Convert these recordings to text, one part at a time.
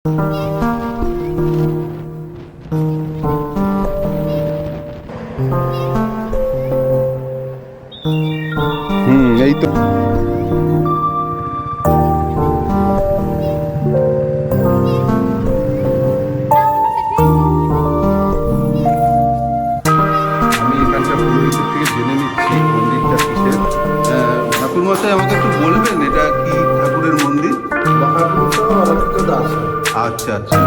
এই তো ঠাকুরমশাই আমাকে একটু বলবেন এটা কি ঠাকুরের মন্দির? আচ্ছা আচ্ছা।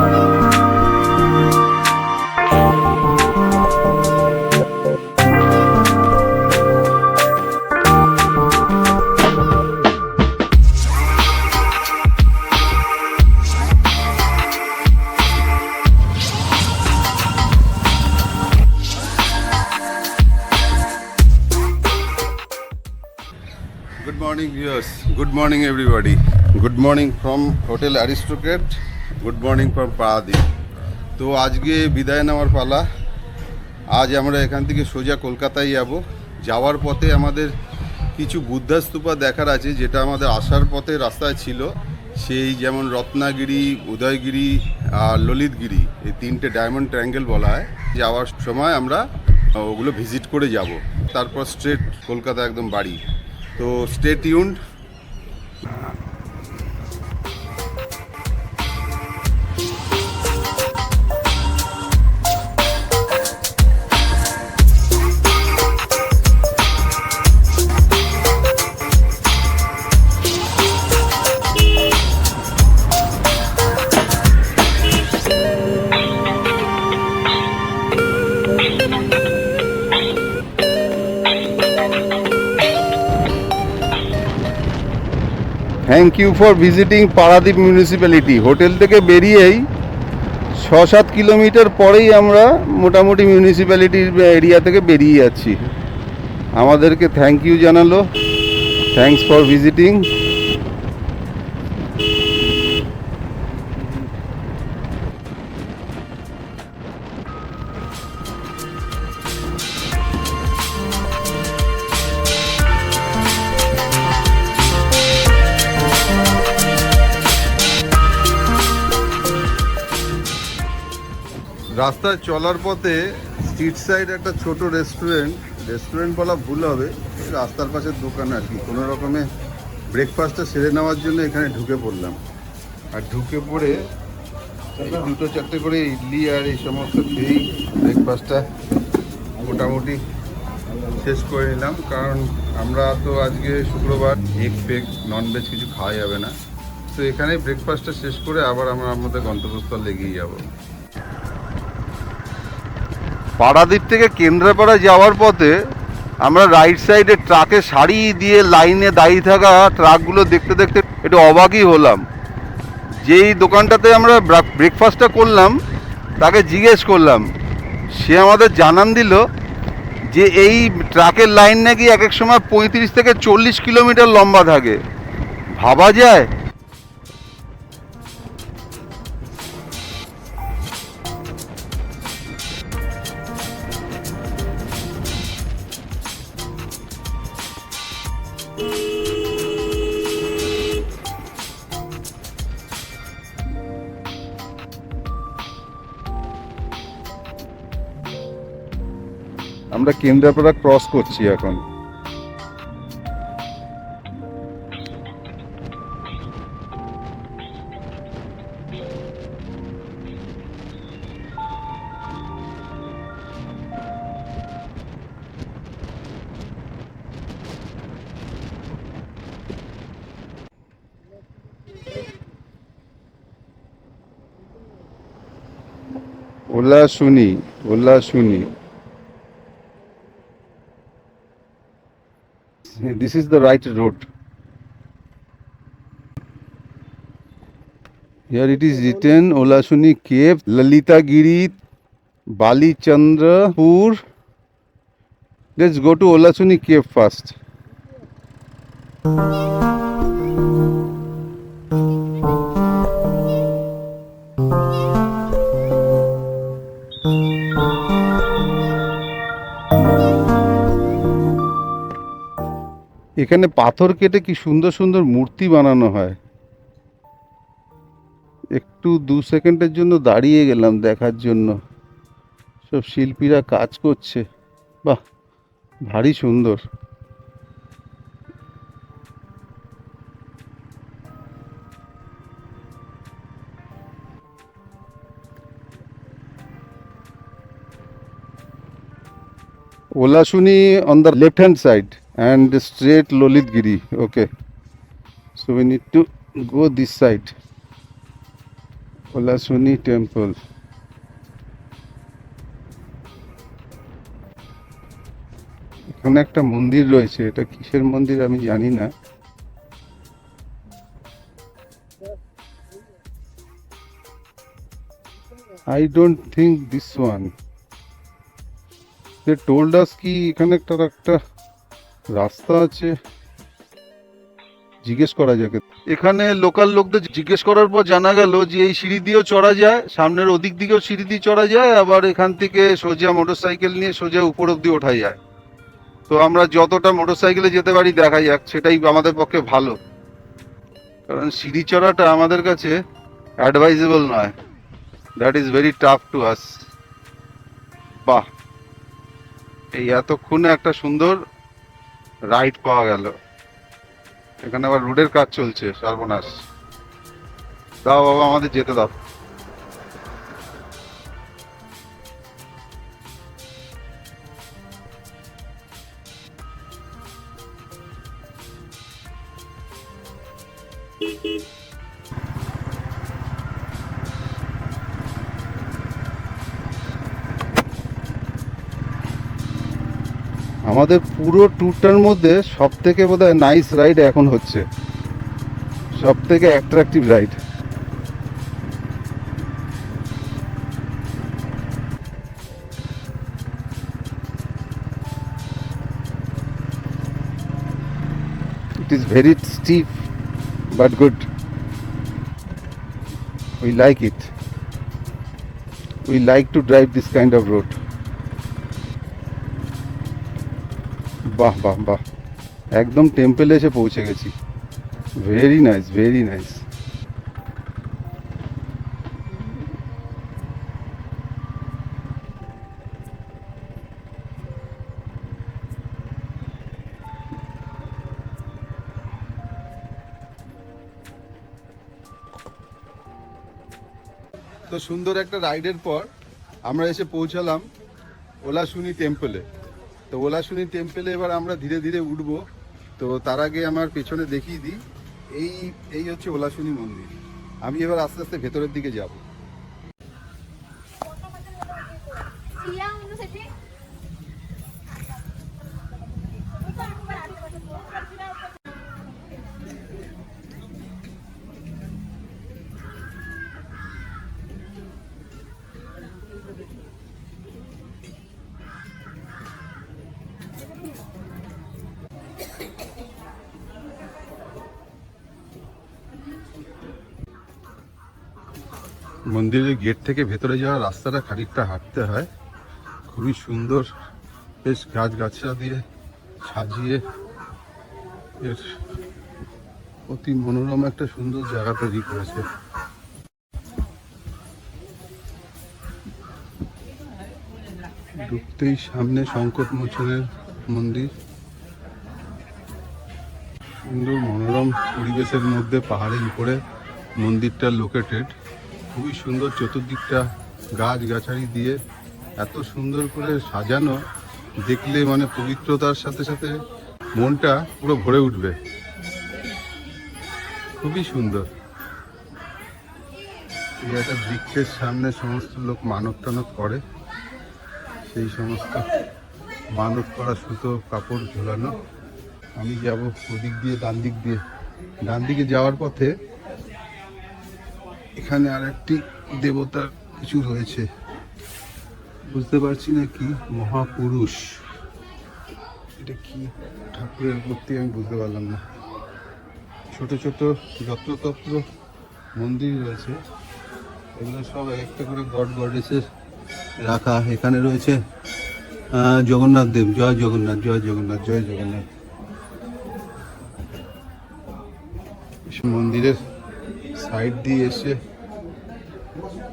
Good morning viewers, good morning everybody, good morning from Hotel Aristocrat, good morning from Paradip। তো আজকে বিদায় নেওয়ার পালা। আজ আমরা এখান থেকে সোজা কলকাতায় যাব। যাওয়ার পথে আমাদের কিছু বুদ্ধা স্তূপা দেখার আছে, যেটা আমাদের আসার পথে রাস্তায় ছিল। সেই যেমন রত্নাগিরি, উদয়গিরি আর ললিতগিরি, এই তিনটে ডায়মন্ড ট্রায়াঙ্গেল বলা হয়। যাওয়ার সময় আমরা ওগুলো ভিজিট করে যাব, তারপর স্ট্রেট কলকাতা একদম বাড়ি। তো stay tuned. Thank you for visiting Paradip municipality. Hotel থেকে বেরিয়েই 6-7 কিলোমিটার পরেই আমরা মোটামুটি মিউনিসিপ্যালিটির এরিয়া থেকে বেরিয়ে যাচ্ছি। আমাদেরকে থ্যাংক ইউ জানালো, থ্যাংকস ফর ভিজিটিং। রাস্তায় চলার পথে স্ট্রিট সাইড একটা ছোট রেস্টুরেন্ট বলা ভুল হবে, রাস্তার পাশের দোকান আর কি। কোনো রকমে ব্রেকফাস্টটা সেরে নেওয়ার জন্য এখানে ঢুকে পড়লাম। আর ঢুকে পড়ে 2-4টে করে ইডলি আর এই সমস্ত খেয়েই ব্রেকফাস্টটা মোটামুটি শেষ করে নিলাম। কারণ আমরা তো আজকে শুক্রবার, এগ ফেগ ননভেজ কিছু খাওয়া যাবে না। তো এখানে ব্রেকফাস্টটা শেষ করে আবার আমরা আমাদের গন্তব্যস্থল লেগেই যাব। পারাদ্বীপ থেকে কেন্দ্রাপাড়া যাওয়ার পথে আমরা রাইট সাইডে ট্রাকে সারি দিয়ে লাইনে দাঁড়িয়ে থাকা ট্রাকগুলো দেখতে দেখতে একটু অবাকই হলাম। যেই দোকানটাতে আমরা ব্রেকফাস্টটা করলাম তাকে জিজ্ঞেস করলাম, সে আমাদের জানান দিল যে এই ট্রাকের লাইন নাকি এক এক সময় 35 থেকে 40 কিলোমিটার লম্বা থাকে। ভাবা যায়? আমরা কেন্দ্রাপাড়া ক্রস করছি এখন। ওলা শুনি। This is the right road. Here it is written Olashuni Cave, Lalitagiri, Balichandrapur. Let's go to Olashuni Cave first. এখানে পাথর কেটে কি সুন্দর সুন্দর মূর্তি বানানো হয়। একটু 2 সেকেন্ডের জন্য দাঁড়িয়ে গেলাম দেখার জন্য, সব শিল্পীরা কাজ করছে। বাহ, ভারী সুন্দর। Olashuni on the left hand side and straight Lolitgiri. Okay, so we need to go this side. Olashuni temple. এখানে একটা মন্দির রয়েছে, এটা কিসের মন্দির আমি জানি না। I don't think this one. They told us কি এখানে একটা রাস্তা আছে, জিজ্ঞেস করা যাক। এখানে লোকাল লোকদের জিজ্ঞেস করার পর জানা গেল যে এই সিঁড়ি দিয়েও চড়া যায়, সামনের ওদিক দিকেও সিঁড়ি দিয়ে চড়া যায়, আবার এখান থেকে সোজা মোটরসাইকেল নিয়ে সোজা উপর অব্দি ওঠা যায়। তো আমরা যতটা মোটরসাইকেলে যেতে পারি দেখা যাক, সেটাই আমাদের পক্ষে ভালো, কারণ সিঁড়ি চড়াটা আমাদের কাছে অ্যাডভাইজেবল নয়। That is very tough to us. বাহ, এই এতক্ষণে একটা সুন্দর রাইড পাওয়া গেল। এখানে আবার রোডের কাজ চলছে, সর্বনাশ। দাও বাবা, আমাদের যেতে দাও। আমাদের পুরো ট্যুরটার মধ্যে সব থেকে বোধহয় নাইস রাইড এখন হচ্ছে, সব থেকে attractive ride. It is very steep but good. We like it. We like to drive this kind of road. বাহ বাহ বাহ, একদম টেম্পলে এসে পৌঁছে গেছি। Very nice, very nice. তো সুন্দর একটা রাইডের পর আমরা এসে পৌঁছালাম ওলাশুনি টেম্পলে। তো ওলাশুনি টেম্পলে এবার আমরা ধীরে ধীরে উঠবো। তো তার আগে আমার পেছনে দেখিয়ে দিই, এই হচ্ছে ওলাশুনি মন্দির। আমি এবার আস্তে আস্তে ভেতরের দিকে যাব। মন্দিরের গেট থেকে ভেতরে যাওয়ার রাস্তাটা খানিকটা হাঁটতে হয়, খুবই সুন্দর, বেশ গাছগাছড়া দিয়ে সাজিয়ে এর অতি মনোরম একটা সুন্দর জায়গা তৈরি করেছে। ঢুকতেই সামনে সংকট মোচনের মন্দির, সুন্দর মনোরম পরিবেশের মধ্যে পাহাড়ের উপরে মন্দিরটা লোকেটেড। খুবই সুন্দর, চতুর্দিকটা গাছ গাছালি দিয়ে এত সুন্দর করে সাজানো, দেখলে মানে পবিত্রতার সাথে সাথে মনটা পুরো ভরে উঠবে। খুবই সুন্দর। এই একটা বৃক্ষের সামনে সমস্ত লোক মানত টানত করে, সেই সমস্ত মানত করা সুতো কাপড় ঝোলানো। আমি যাব ওদিক দিয়ে, ডান দিকে যাওয়ার পথে এখানে আর একটি দেবতার কিছু রয়েছে, বুঝতে পারছি না কি, মহাপুরুষ। এটা কি ঠাকুরের মূর্তি আমি বুঝতে পারলাম না। ছোট ছোট যত্রতত্র মন্দির রয়েছে, এগুলো সব একটা করে গড গডেসের রাখা। এখানে রয়েছে জগন্নাথ দেব, জয় জগন্নাথ, জয় জগন্নাথ, জয় জগন্নাথ। মন্দিরের সাইড দিয়ে এসে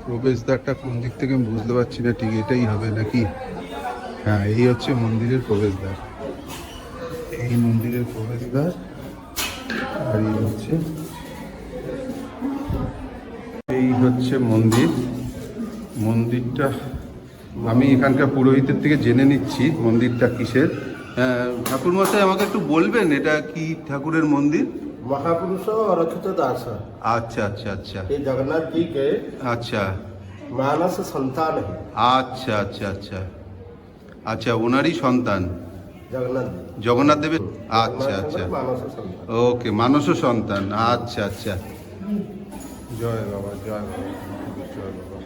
প্রবেশদ্বারটা কোন দিক থেকে আমি বুঝতে পারছি না, ঠিক এটাই হবে নাকি? হ্যাঁ, এই হচ্ছে মন্দিরের প্রবেশদ্বার, এই মন্দিরের প্রবেশদ্বার। আর এই হচ্ছে মন্দির। মন্দিরটা আমি এখানকার পুরোহিতের থেকে জেনে নিচ্ছি মন্দিরটা কিসের। ঠাকুর মশাই আমাকে একটু বলবেন এটা কি ঠাকুরের মন্দির? महापुरुष और अच्युत दास আচ্ছা আচ্ছা আচ্ছা ये जगन्नाथ जी के আচ্ছা मानस संतान है। আচ্ছা আচ্ছা আচ্ছা আচ্ছা, ওনারই সন্তান जगन्नाथ জগন্নাথ দেবের। আচ্ছা जगन्नाथ আচ্ছা, मानस संतान। ওকে, মানস সন্তান। আচ্ছা আচ্ছা, জয় বাবা, জয় বাবা, জয় বাবা।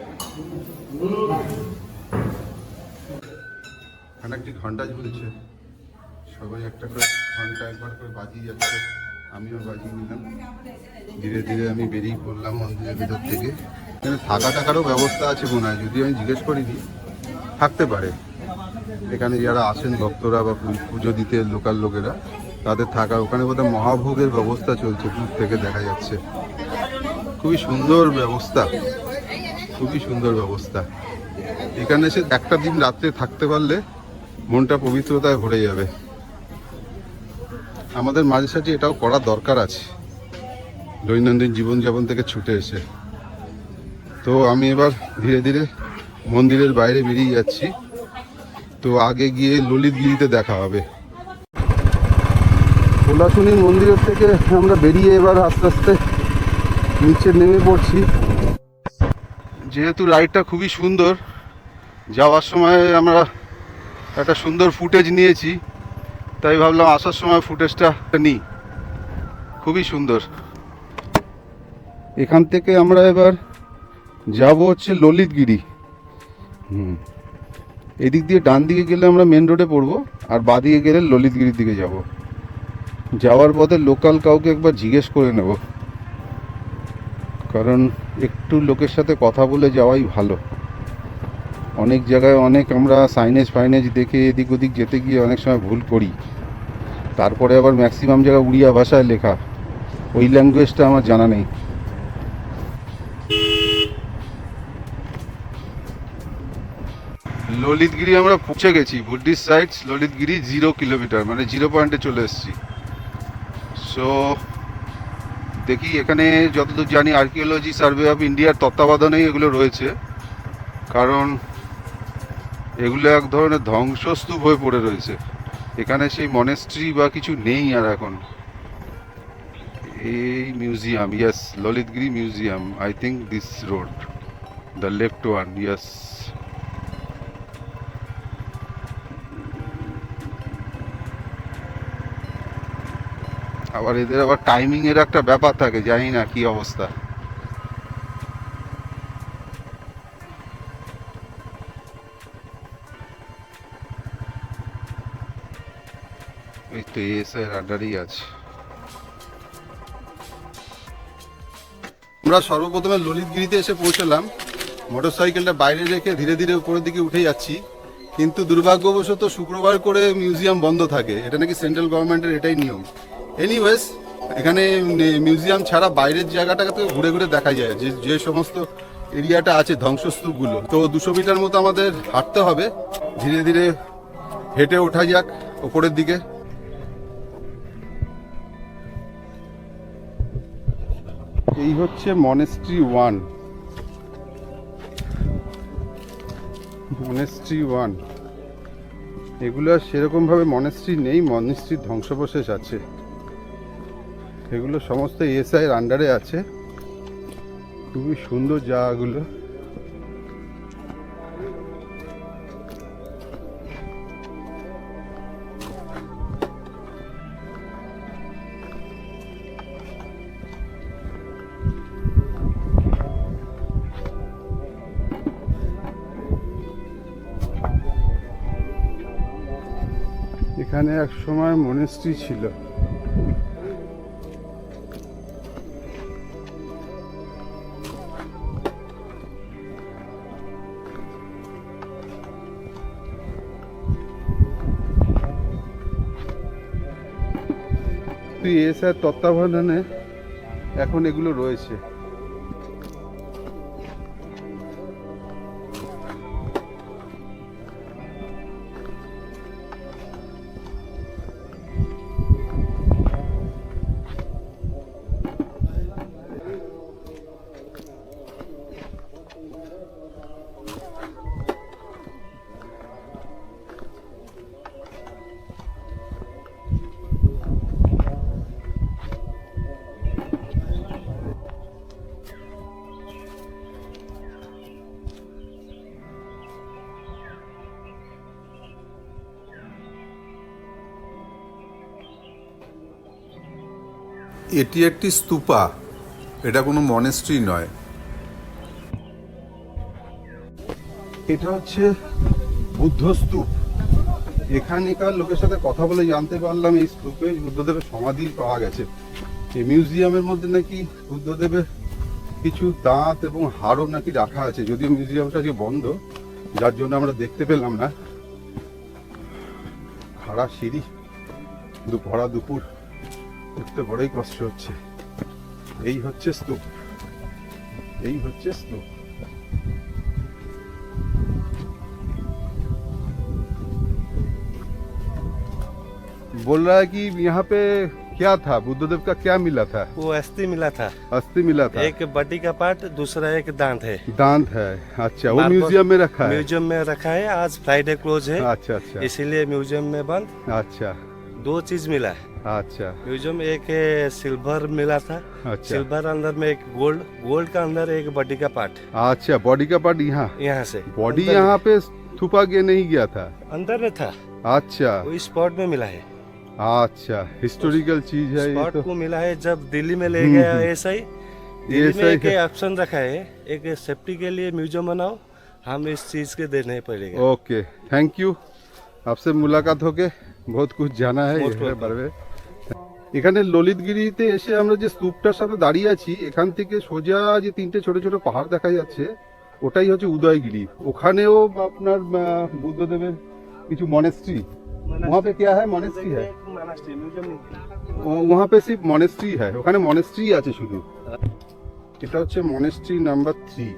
এখানে একটি ঘন্টা ঝুলছে, সবাই একটা করে ঘন্টা একবার করে বাজিয়ে যাচ্ছে, আমিও বাজিয়ে নিলাম। ধীরে ধীরে আমি বেরিয়ে পড়লাম মন্দিরের ভেতর থেকে। এখানে থাকারও ব্যবস্থা আছে মনে হয়, যদি আমি জিজ্ঞেস করিনি, থাকতে পারে। এখানে যারা আসেন ভক্তরা বা পুজো দিতে লোকাল লোকেরা, তাদের থাকা, ওখানে বোধহয় মহাভোগের ব্যবস্থা চলছে, দূর থেকে দেখা যাচ্ছে। খুবই সুন্দর ব্যবস্থা, খুবই সুন্দর ব্যবস্থা। এখানে এসে একটা দিন রাত্রে থাকতে পারলে মনটা পবিত্রতায় ভরে যাবে। আমাদের মাঝে সাঝে এটাও করা দরকার আছে, দৈনন্দিন জীবনযাপন থেকে ছুটে এসে। তো আমি এবার ধীরে ধীরে মন্দিরের বাইরে বেরিয়ে যাচ্ছি। তো আগে গিয়ে ললিতগিরিতে দেখা হবে। কোলাশুনি মন্দিরের থেকে আমরা বেরিয়ে এবার আস্তে আস্তে নিচে নেমে পড়ছি। যেহেতু রাইডটা খুবই সুন্দর, যাওয়ার সময় আমরা একটা সুন্দর ফুটেজ নিয়েছি, তাই ভাবলাম আসার সময় ফুটেজটা নিই। খুবই সুন্দর। এখান থেকে আমরা এবার যাব হচ্ছে ললিতগিরি। এদিক দিয়ে ডান দিকে গেলে আমরা মেন রোডে পড়বো, আর বাদিকে গেলে ললিতগিরির দিকে যাব। যাওয়ার পথে লোকাল কাউকে একবার জিজ্ঞেস করে নেব, কারণ একটু লোকের সাথে কথা বলে যাওয়াই ভালো। অনেক জায়গায় অনেক আমরা সাইনেজ দেখে এদিক ওদিক যেতে গিয়ে অনেক সময় ভুল করি। তারপরে আবার ম্যাক্সিমাম জায়গায় উড়িয়া ভাষায় লেখা, ওই ল্যাঙ্গুয়েজটা আমার জানা নেই। ললিতগিরি আমরা পৌঁছে গেছি। বুদ্ধিস্ট সাইটস ললিতগিরি 0 কিলোমিটার, মানে 0 পয়েন্টে চলে এসেছি। সো দেখি, এখানে যতদূর জানি আর্কিওলজি সার্ভে অফ ইন্ডিয়ার তত্ত্বাবধানেই এগুলো রয়েছে, কারণ এগুলো এক ধরনের ধ্বংসস্তূপ হয়ে পড়ে রয়েছে। এখানে সেই মনেস্ট্রি বা কিছু নেই আর এখন। এই museum, yes, Lalitgiri museum, I think this road, the left one, yes. আবার এদের আবার টাইমিং এর একটা ব্যাপার থাকে, জানি না কি অবস্থা। এই তো এসআই আন্ডারেই আছে। আমরা সর্বপ্রথমে ললিতগিরিতে এসে পৌঁছলাম। মোটরসাইকেলটা বাইরে রেখে ধীরে ধীরে উপরের দিকে উঠে যাচ্ছি, কিন্তু দুর্ভাগ্যবশত শুক্রবার করে মিউজিয়াম বন্ধ থাকে। এটা নাকি সেন্ট্রাল গভর্নমেন্টের এটাই নিয়ম। এনিওয়েজ, এখানে মিউজিয়াম ছাড়া বাইরের জায়গাটাকে ঘুরে ঘুরে দেখা যায়, যে সমস্ত এরিয়াটা আছে ধ্বংসস্তূপগুলো। তো 200 মিটার মতো আমাদের হাঁটতে হবে, ধীরে ধীরে হেঁটে ওঠা যাক ওপরের দিকে। এই হচ্ছে মনেস্ট্রি 1। মনেস্ট্রি 1, এগুলো আর সেরকমভাবে মনেস্ট্রি নেই, মনেস্ট্রির ধ্বংসাবশেষ আছে। এগুলো সমস্ত এসআই এর আন্ডারে আছে। খুবই সুন্দর জায়গাগুলো। এখানে এক সময় মনেস্ট্রি ছিল। এসআর তত্ত্বাবধানে এখন এগুলো রয়েছে। এটি একটি স্তূপা, এটা কোনো মনেস্ট্রি নয়। এটা হচ্ছে বুদ্ধ স্তূপ। এখানকার লোকের সাথে কথা বলে জানতে পারলাম এই স্তূপে বুদ্ধদেবের সমাধি পাওয়া গেছে। এই মিউজিয়ামের মধ্যে নাকি বুদ্ধদেবের কিছু দাঁত এবং হাড়ও নাকি রাখা আছে, যদিও মিউজিয়ামটা আজকে বন্ধ, যার জন্য আমরা দেখতে পেলাম না। খাড়া সিঁড়ি, ভরা দুপুর উঠতে বড়ই কষ্ট হচ্ছে। এই হচ্ছে স্তূপ, এই হচ্ছে স্তূপ। बोल रहा है कि यहाँ पे क्या था, बुद्धदेव का क्या मिला था? वो अस्थि मिला था, अस्थि मिला था। एक बॉडी का पार्ट, दूसरा एक दांत है। दांत है, अच्छा। वो मार्बल- म्यूजियम में रखा है? म्यूजियम में रखा है। आज फ्राइडे क्लोज है, अच्छा अच्छा इसीलिए म्यूजियम में बंद। अच्छा 2 चीज मिला है अच्छा म्यूजियम, एक सिल्वर मिला था, अच्छा सिल्वर अंदर में एक गोल्ड, गोल्ड का अंदर एक बॉडी का पार्ट अच्छा। बॉडी का पार्ट यहाँ, यहाँ से बॉडी अंदर यहाँ पे थुपा के नहीं गया था? अंदर में था, अच्छा वो स्पॉट में मिला है। अच्छा, हिस्टोरिकल चीज है ये स्पॉट तो। को मिला है जब दिल्ली में ले गया ऐसा ही। दिल्ली में सही एक है। ऑप्शन रखा है, एक सेफ्टी के लिए म्यूजियम बनाओ, हम इस चीज के देने पड़ेगा। Okay, thank you. आपसे मुलाकात होके बहुत कुछ জানা है Most welcome. পারবে। এখানে ললিতগিরিতে এসে আমরা যে স্তূপটার সাথে দাঁড়িয়ে আছি, এখান থেকে সোজা যে 3টে ছোট ছোট পাহাড় দেখা যাচ্ছে, ওটাই হচ্ছে উদয়গিরি। ওখানেও আপনার বুদ্ধদেবের কিছু মনেস্ট্রি, वहाँ पे क्या है, মনেস্ট্রি है? वहाँ पे सिर्फ মনেস্ট্রি है, ওখানে মনেস্ট্রি আছে শুধু। এটা হচ্ছে মনেস্ট্রি নাম্বার 3।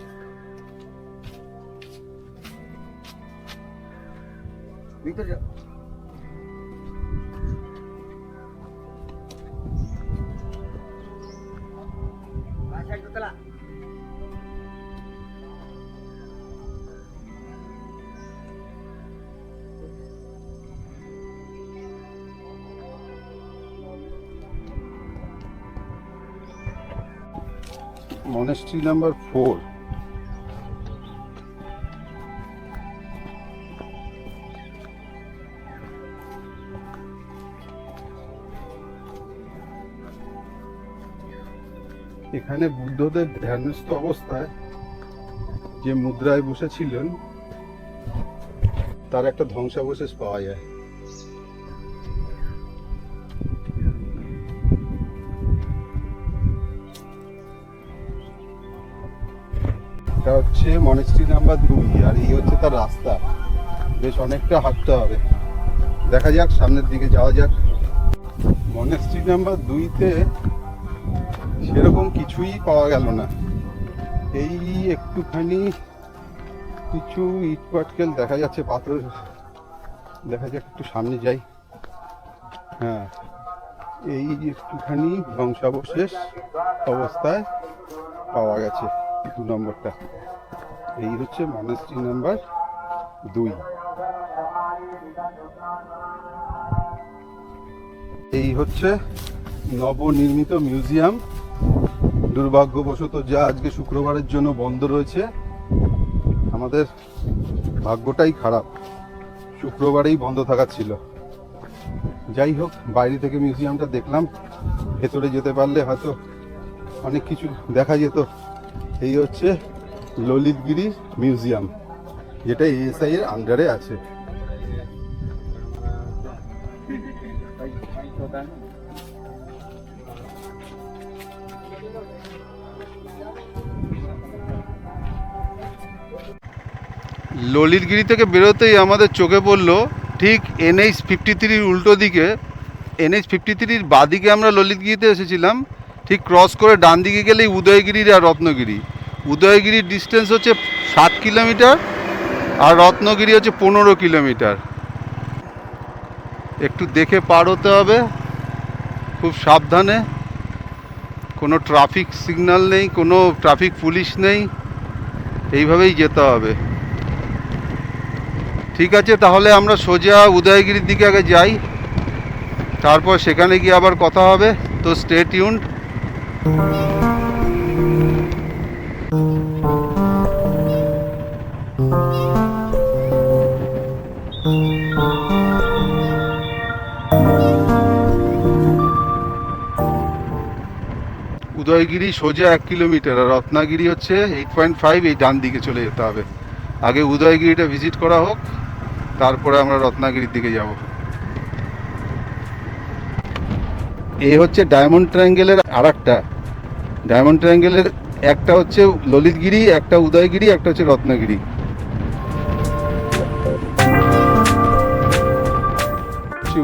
Monastery number 4। এখানে বুদ্ধদেব ধ্যানস্থ অবস্থায় যে মুদ্রায় বসেছিলেন তার একটা ধ্বংসাবশেষ পাওয়া যায়। এটা হচ্ছে মনেস্ট্রি নাম্বার 2, আর এই হচ্ছে তার রাস্তা। বেশ অনেকটা হাঁটতে হবে, দেখা যাক সামনের দিকে যাওয়া যাক। মনেস্ট্রি নাম্বার 2-তে সেরকম কিছুই পাওয়া গেল না। এই একটুখানি কিছু ইট পাটকেল দেখা যাচ্ছে, পাথর দেখা যাক, একটু সামনে যাই। হ্যাঁ, এই একটুখানি ধ্বংসাবশেষ অবস্থায় পাওয়া গেছে 2 নম্বরটা। এই হচ্ছে মনেস্ট্রি নাম্বার 2। এই হচ্ছে নবনির্মিত মিউজিয়াম। দুর্ভাগ্যবশত যা আজকে শুক্রবারের জন্য বন্ধ রয়েছে। আমাদের ভাগ্যটাই খারাপ, শুক্রবারেই বন্ধ থাকার ছিল। যাই হোক, বাইরে থেকে মিউজিয়ামটা দেখলাম, ভেতরে যেতে পারলে হয়তো অনেক কিছু দেখা যেত। এই হচ্ছে ললিতগিরি মিউজিয়াম, যেটা এএসআই এর আন্ডারে আছে। ললিতগিরি থেকে বেরোতেই আমাদের চোখে পড়লো ঠিক NH-53 উল্টো দিকে, NH-53 বাদিকে আমরা ললিতগিরিতে এসেছিলাম, ঠিক ক্রস করে ডান দিকে গেলেই উদয়গিরি আর রত্নগিরি। উদয়গিরির ডিস্টেন্স হচ্ছে 7 কিলোমিটার আর রত্নগিরি হচ্ছে 15 কিলোমিটার। একটু দেখে পার হতে হবে, খুব সাবধানে। কোনো ট্রাফিক সিগন্যাল নেই, কোনো ট্রাফিক পুলিশ নেই, এইভাবেই যেতে হবে। ঠিক আছে, তাহলে আমরা সোজা উদয়গিরির দিকে আগে যাই, তারপর সেখানে গিয়ে আবার কথা হবে। তো স্টে টিউনড। উদয়গিরি সোজা 1 কিলোমিটার, আর রত্নাগিরি হচ্ছে 8.5, এই ডান দিকে চলে যেতে হবে। আগে উদয়গিরিটা ভিজিট করা হোক, তারপরে আমরা রত্নাগিরির দিকে যাব। এই হচ্ছে ডায়মন্ড ট্রায়াঙ্গেলের আরেকটা। ডায়মন্ড ট্রায়াঙ্গেলের একটা হচ্ছে ললিতগিরি, একটা উদয়গিরি, একটা হচ্ছে রত্নাগিরি।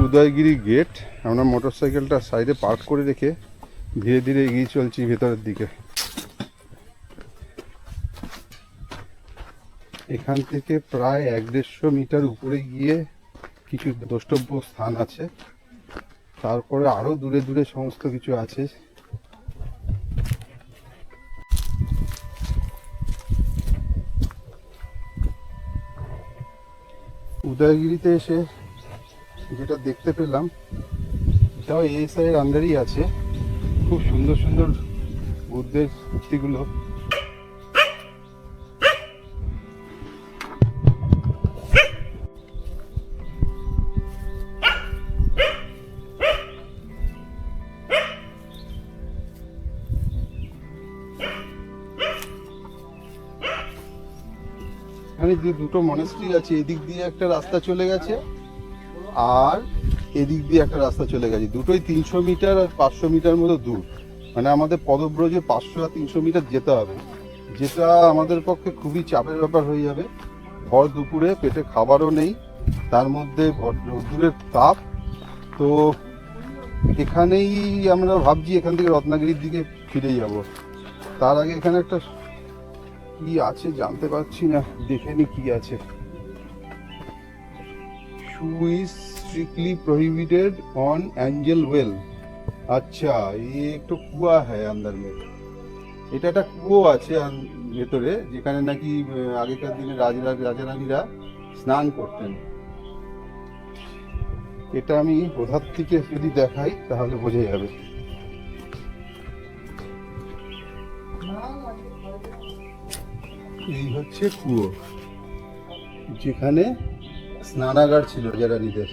উদয়গিরি গেট। আমরা মোটরসাইকেলটা সাইডে পার্ক করে রেখে ধীরে ধীরে এগিয়ে চলছি ভেতরের দিকে। এখান থেকে প্রায় 1-150 মিটার উপরে গিয়ে কিছু দ্রষ্টব্য স্থান আছে, তারপরে আরো দূরে দূরে সমস্ত কিছু আছে। উদয়গিরিতে এসে যেটা দেখতে পেলাম, এটাও এএসআই এর আন্ডারই আছে। খুব সুন্দর সুন্দর বুদ্ধের মূর্তিগুলো। এখানে যে দুটো মনাস্ট্রি আছে, এদিক দিয়ে একটা রাস্তা চলে গেছে আর এদিক দিয়ে একটা রাস্তা চলে গেছে। দুটোই 300 মিটার আর 500 মিটার মতো দূর। মানে আমাদের পদব্রজে 500 আর 300 মিটার যেতে হবে, যেটা আমাদের পক্ষে খুবই চাপের ব্যাপার হয়ে যাবে। ভর দুপুরে পেটে খাবারও নেই, তার মধ্যে রোদ্দুরের তাপ। তো এখানেই আমরা ভাবছি এখান থেকে রত্নাগিরির দিকে ফিরে যাব। তার আগে এখানে একটা কি আছে জানতে পারছি না, দেখে নি কি আছে। Shoe is strictly prohibited on angel well. আচ্ছা, ये एक तो कुआ है अंदर में। এটা একটা কুয়ো আছে ভেতরে, যেখানে নাকি আগেকার দিনে রাজারানীরা স্নান করতেন। এটা আমি ওধার থেকে যদি দেখাই তাহলে বোঝা যাবে। এই হচ্ছে কুয়ো, যেখানে স্নানাগার ছিল রাজারানীদের।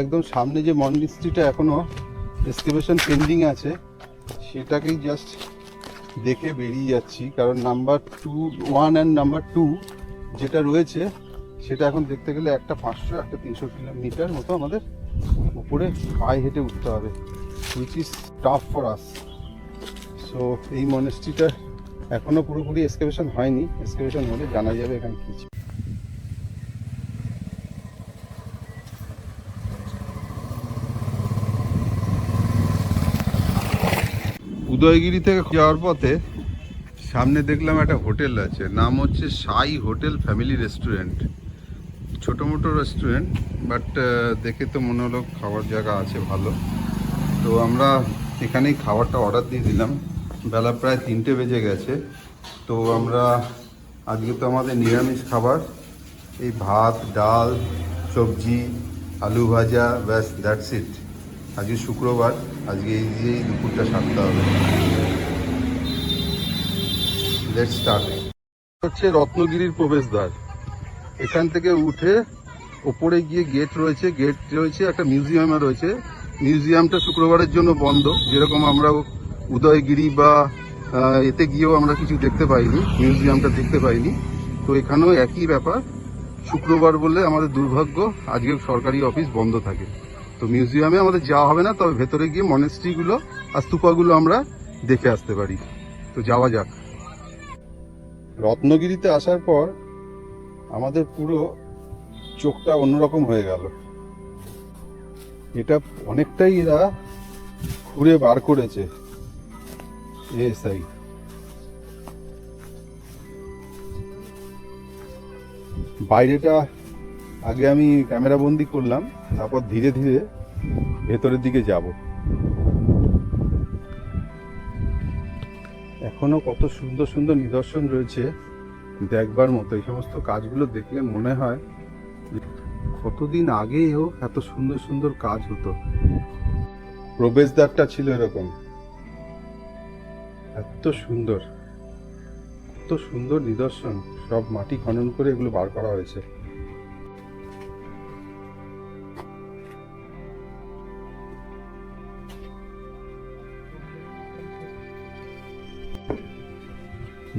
একদম সামনে যে মন্দিরটা এখনো এক্সকাভেশন পেন্ডিং আছে, সেটাকেই জাস্ট দেখে বেরিয়ে যাচ্ছি। কারণ নাম্বার 1 অ্যান্ড নাম্বার 2 যেটা রয়েছে, সেটা এখন দেখতে গেলে একটা 500 একটা 300 কিলোমিটার মতো আমাদের উপরে পায়ে হেঁটে উঠতে হবে, which is tough for us. So এই মনেস্ট্রিটা এখনো পুরোপুরি এক্সকাভেশন হয়নি, এক্সকাভেশন হলে জানা যাবে এখানে কি ছিল। উদয়গিরি থেকে যাওয়ার পথে সামনে দেখলাম একটা হোটেল আছে, নাম হচ্ছে সাই হোটেল ফ্যামিলি রেস্টুরেন্ট। ছোটো মোটো রেস্টুরেন্ট, বাট দেখে তো মনে হলো খাওয়ার জায়গা আছে ভালো। তো আমরা এখানেই খাবারটা অর্ডার দিয়ে দিলাম। বেলা প্রায় 3টে বেজে গেছে। তো আমরা আজকে তো আমাদের নিরামিষ খাবার, এই ভাত, ডাল, সবজি, আলু ভাজা, ব্যাস দ্যাটস ইট। আজকে শুক্রবার, আজকে এই দিয়েই দুপুরটা সারতে হবে। Let's start. হচ্ছে রত্নগিরির প্রবেশদ্বার। এখান থেকে উঠে ওপরে গিয়ে গেট রয়েছে, একটা মিউজিয়াম রয়েছে। মিউজিয়ামটা শুক্রবারের জন্য বন্ধ, যেরকম আমরা উদয়গিরি বা এতে গিয়েও আমরা কিছু দেখতে পাইনি, মিউজিয়ামটা দেখতে পাইনি। তো এখানেও একই ব্যাপার, শুক্রবার বলে আমাদের দুর্ভাগ্য, আজকে সরকারি অফিস বন্ধ থাকে। তো মিউজিয়ামে আমাদের যাওয়া হবে না, তবে ভেতরে গিয়ে মনেস্ট্রিগুলো আর স্তূপাগুলো আমরা দেখে আসতে পারি। তো যাওয়া যাক। রত্নগিরিতে আসার পর আমাদের পুরো চোখটা অন্যরকম হয়ে গেল। এটা অনেকটাই এরা ঘুরে বার করেছে এএসআই। বাইরেটা আগে আমি ক্যামেরা বন্দি করলাম, তারপর ধীরে ধীরে ভেতরের দিকে যাব। এখনো কত সুন্দর সুন্দর নিদর্শন রয়েছে, দেখবার মতো। এই সমস্ত কাজগুলো দেখলে মনে হয় কতদিন আগেও এত সুন্দর সুন্দর কাজ হতো। প্রবেশদ্বারটা ছিল এরকম, এত সুন্দর, এত সুন্দর নিদর্শন, সব মাটি খনন করে এগুলো বার করা হয়েছে।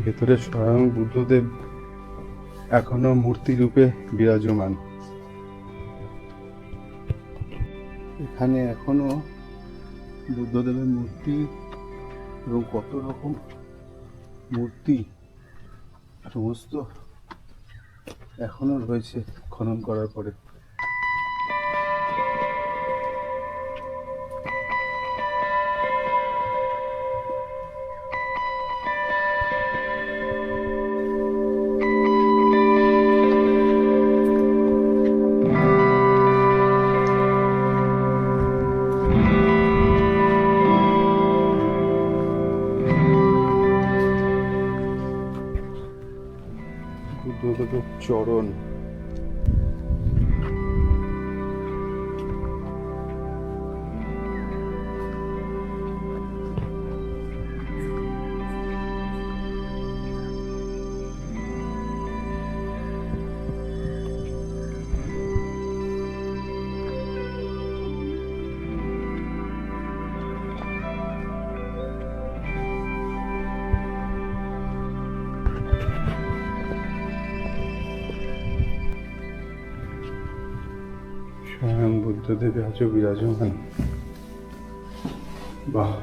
ভেতরে স্বয়ং বুদ্ধদেব এখনো মূর্তি রূপে বিরাজমান। এখানে এখনো বুদ্ধদেবের মূর্তি এবং কত রকম মূর্তি সমস্ত এখনো রয়েছে খনন করার পরে। বুদ্ধদেবের চরণ, স্বয়ং বুদ্ধদেব আজও বিরাজমান। বাহ,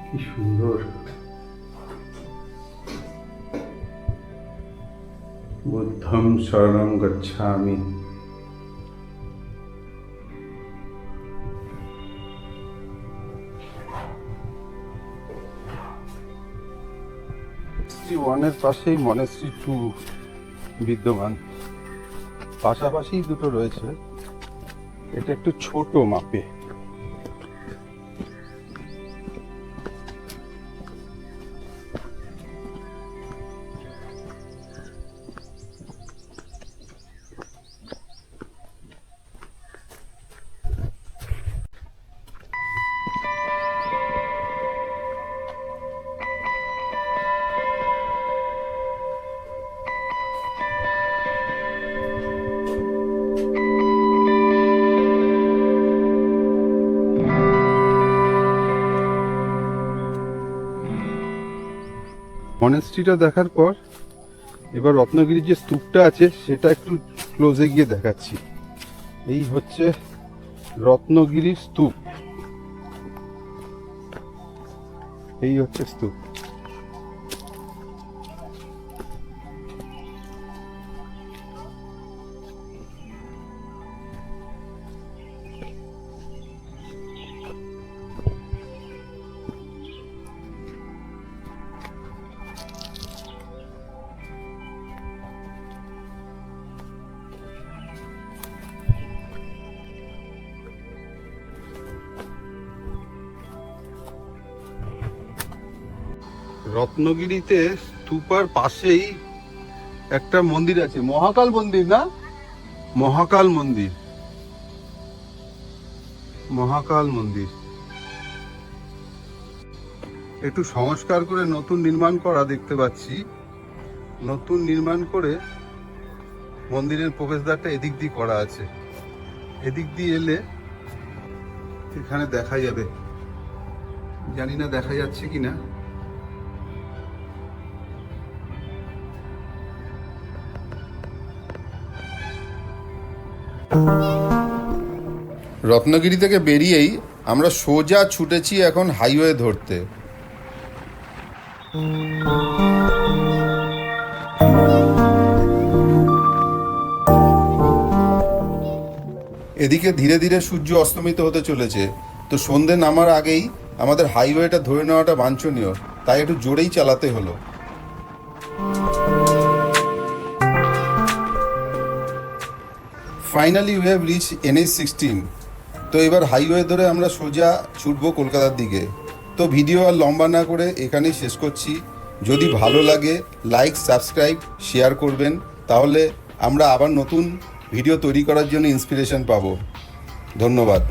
কি সুন্দর! বুদ্ধং শরণং গচ্ছামি। মনেস্ট্রি 1 এর পাশেই মনেস্ট্রি 2 বিদ্যমান, পাশাপাশি দুটো রয়েছে। এটা একটু ছোট মাপে। মনেস্ট্রিটা দেখার পর এবার রত্নগিরির যে স্তূপটা আছে সেটা একটু ক্লোজে গিয়ে দেখাচ্ছি। এই হচ্ছে রত্নগিরির স্তূপ, এই হচ্ছে স্তূপ। রত্নগিরিতে স্তূপার পাশেই একটা মন্দির আছে, মহাকাল মন্দির না? মহাকাল মন্দির, মহাকাল মন্দির। একটু সংস্কার করে নতুন নির্মাণ করা দেখতে পাচ্ছি। নতুন নির্মাণ করে মন্দিরের প্রবেশদ্বারটা এদিক দিয়ে করা আছে। এদিক দিয়ে এলে এখানে দেখা যাবে, জানি না দেখা যাচ্ছে কিনা। রত্নগিরি থেকে বেরিয়েই আমরা সোজা ছুটেছি এখন হাইওয়ে ধরতে। এদিকে ধীরে ধীরে সূর্য অস্তমিত হতে চলেছে, তো সন্ধে নামার আগেই আমাদের হাইওয়েটা ধরে নেওয়াটা বাঞ্ছনীয়, তাই একটু জোরেই চালাতে হলো। Finally we have rich NH-16। তো এবার হাইওয়ে ধরে আমরা সোজা ছুটবো কলকাতার দিকে। তো ভিডিও আর লম্বা না করে এখানেই শেষ করছি। যদি ভালো লাগে লাইক সাবস্ক্রাইব শেয়ার করবেন, তাহলে আমরা আবার নতুন ভিডিও তৈরি করার জন্য ইন্সপিরেশন পাবো। ধন্যবাদ।